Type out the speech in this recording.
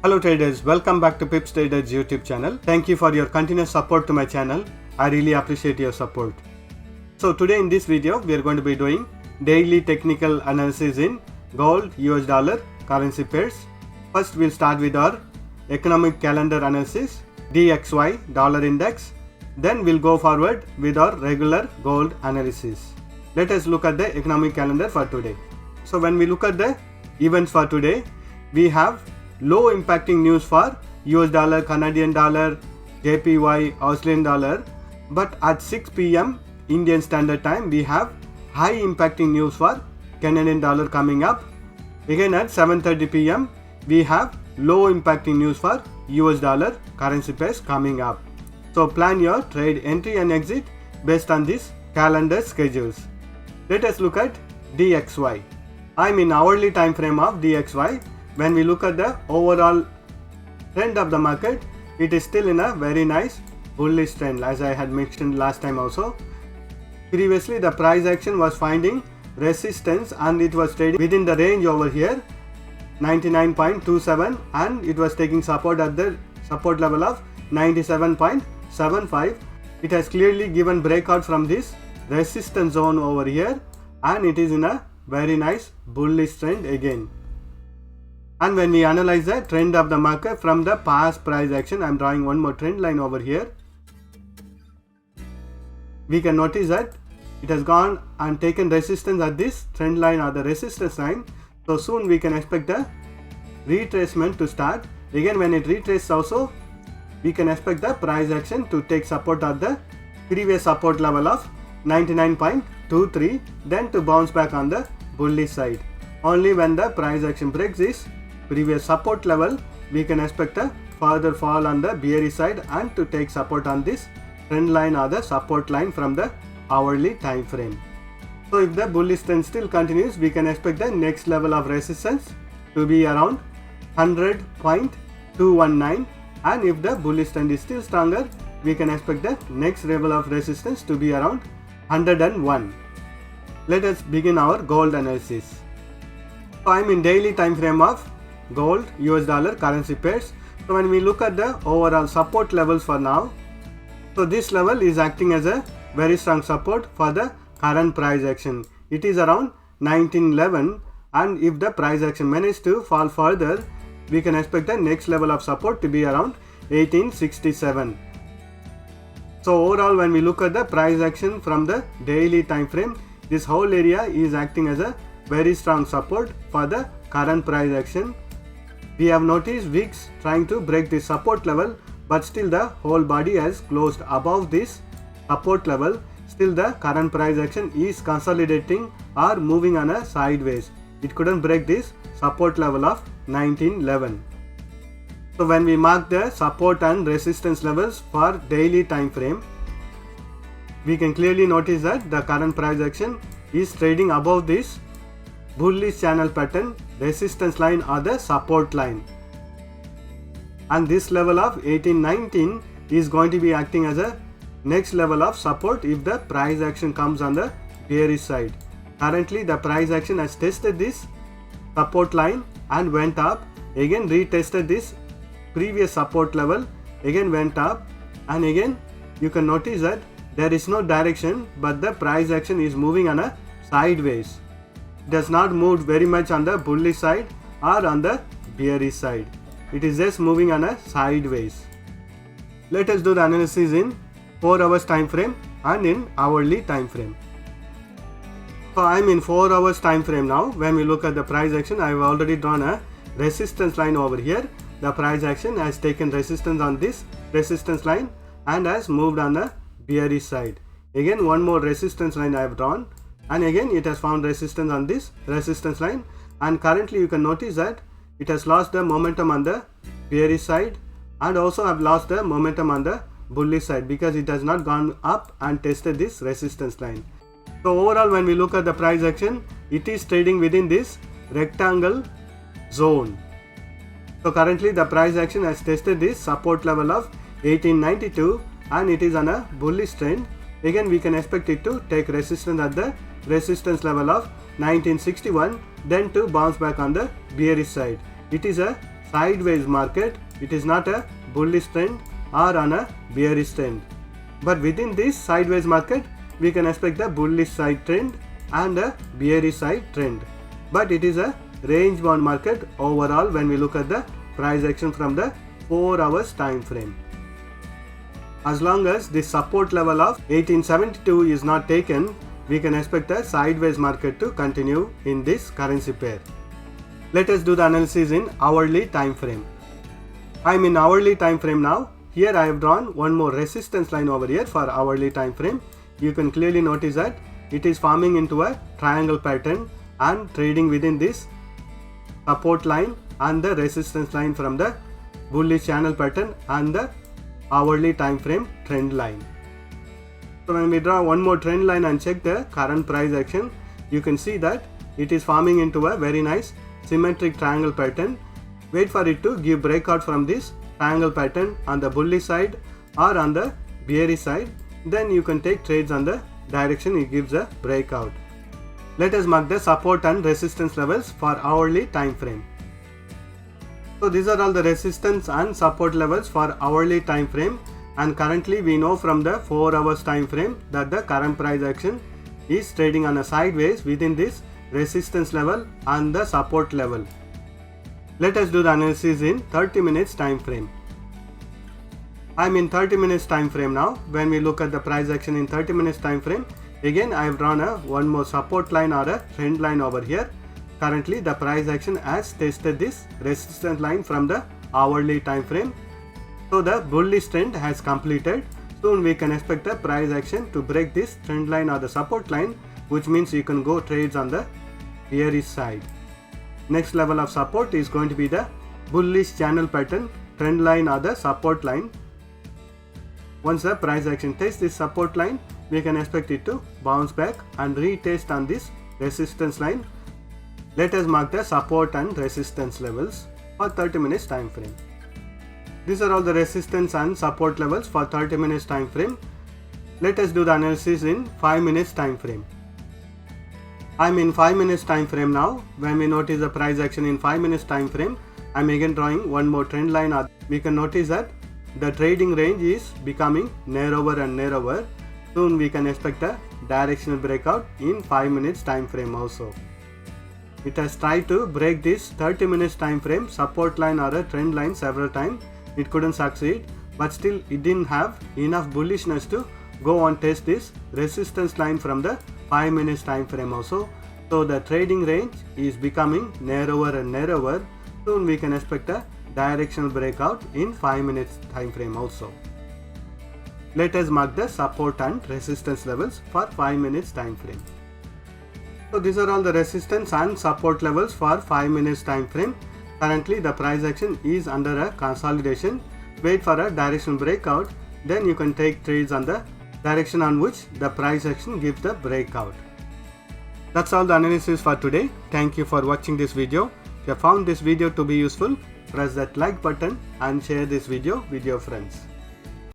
Hello traders, welcome back to Pips Traders YouTube channel. Thank you for your continuous support to my channel. I really appreciate your support. So today in this video we are going to be doing daily technical analysis in gold, US dollar, currency pairs. First we'll start with our economic calendar analysis, DXY dollar index. Then we'll go forward with our regular gold analysis. Let us look at the economic calendar for today. So when we look at the events for today, we have low impacting news for US dollar, Canadian dollar, JPY, Australian dollar, but at 6 p.m. Indian Standard Time we have high impacting news for Canadian dollar coming up. Again at 7:30 p.m. we have low impacting news for US dollar currency pairs coming up. So plan your trade entry and exit based on these calendar schedules. Let us look at DXY. I'm in hourly time frame of DXY. When we look at the overall trend of the market, it is still in a very nice bullish trend, as I had mentioned last time also. Previously the price action was finding resistance and it was trading within the range over here 99.27, and it was taking support at the support level of 97.75. It has clearly given breakout from this resistance zone over here and it is in a very nice bullish trend again. And when we analyze the trend of the market from the past price action, I am drawing one more trend line over here. We can notice that it has gone and taken resistance at this trend line or the resistance line. So soon we can expect the retracement to start. Again when it retraces also, we can expect the price action to take support at the previous support level of 99.23, then to bounce back on the bullish side. Only when the price action breaks this previous support level, we can expect a further fall on the bearish side and to take support on this trend line or the support line from the hourly time frame. So if the bullish trend still continues, we can expect the next level of resistance to be around 100.219, and if the bullish trend is still stronger, we can expect the next level of resistance to be around 101. Let us begin our gold analysis. So I am in daily time frame of gold, US dollar, currency pairs. So when we look at the overall support levels for now, so this level is acting as a very strong support for the current price action. It is around 1911, and if the price action manages to fall further, we can expect the next level of support to be around 1867. So overall when we look at the price action from the daily time frame, this whole area is acting as a very strong support for the current price action. We have noticed wicks trying to break this support level, but still the whole body has closed above this support level. Still the current price action is consolidating or moving on a sideways. It couldn't break this support level of 1911. So when we mark the support and resistance levels for daily time frame, we can clearly notice that the current price action is trading above this bullish channel pattern resistance line or the support line, and this level of 1819 is going to be acting as a next level of support if the price action comes on the bearish side. Currently the price action has tested this support line and went up, again retested this previous support level, again went up, and again you can notice that there is no direction, but the price action is moving on a sideways. Does not move very much on the bullish side or on the bearish side. It is just moving on a sideways. Let us do the analysis in 4 hours time frame and in hourly time frame. So I am in 4 hours time frame now. When we look at the price action, I have already drawn a resistance line over here. The price action has taken resistance on this resistance line and has moved on the bearish side. Again one more resistance line I have drawn, and again it has found resistance on this resistance line, and currently you can notice that it has lost the momentum on the bearish side and also have lost the momentum on the bullish side because it has not gone up and tested this resistance line. So overall when we look at the price action, it is trading within this rectangle zone. So currently the price action has tested this support level of 1892 and it is on a bullish trend. Again we can expect it to take resistance at the resistance level of 1961, then to bounce back on the bearish side. It is a sideways market. It is not a bullish trend or on a bearish trend. But within this sideways market, we can expect the bullish side trend and a bearish side trend. But it is a range bound market overall when we look at the price action from the 4 hours time frame. As long as the support level of 1872 is not taken, we can expect a sideways market to continue in this currency pair. Let us do the analysis in hourly time frame. I am in hourly time frame now. Here I have drawn one more resistance line over here for hourly time frame. You can clearly notice that it is forming into a triangle pattern and trading within this support line and the resistance line from the bullish channel pattern and the hourly time frame trend line. So when we draw one more trend line and check the current price action, you can see that it is forming into a very nice symmetric triangle pattern. Wait for it to give breakout from this triangle pattern on the bullish side or on the bearish side. Then you can take trades on the direction it gives a breakout. Let us mark the support and resistance levels for hourly time frame. So these are all the resistance and support levels for hourly time frame, and currently we know from the 4 hours time frame that the current price action is trading on a sideways within this resistance level and the support level. Let us do the analysis in 30 minutes time frame. I am in 30 minutes time frame now. When we look at the price action in 30 minutes time frame, again I have drawn one more support line or a trend line over here. Currently the price action has tested this resistance line from the hourly time frame. So the bullish trend has completed. Soon we can expect the price action to break this trend line or the support line, which means you can go trades on the bearish side. Next level of support is going to be the bullish channel pattern, trend line or the support line. Once the price action tests this support line, we can expect it to bounce back and retest on this resistance line. Let us mark the support and resistance levels for 30 minutes time frame. These are all the resistance and support levels for 30 minutes time frame. Let us do the analysis in 5 minutes time frame. I am in 5 minutes time frame now. When we notice the price action in 5 minutes time frame, I am again drawing one more trend line. We can notice that the trading range is becoming narrower and narrower. Soon we can expect a directional breakout in 5 minutes time frame also. It has tried to break this 30 minutes time frame support line or a trend line several times. It couldn't succeed, but still it didn't have enough bullishness to go on test this resistance line from the 5 minutes time frame also. So the trading range is becoming narrower and narrower. Soon we can expect a directional breakout in 5 minutes time frame also. Let us mark the support and resistance levels for 5 minutes time frame. So these are all the resistance and support levels for 5 minutes time frame. Currently the price action is under a consolidation. Wait for a directional breakout, then you can take trades on the direction on which the price action gives the breakout. That's all the analysis for today. Thank you for watching this video. If you found this video to be useful, press that like button and share this video with your friends.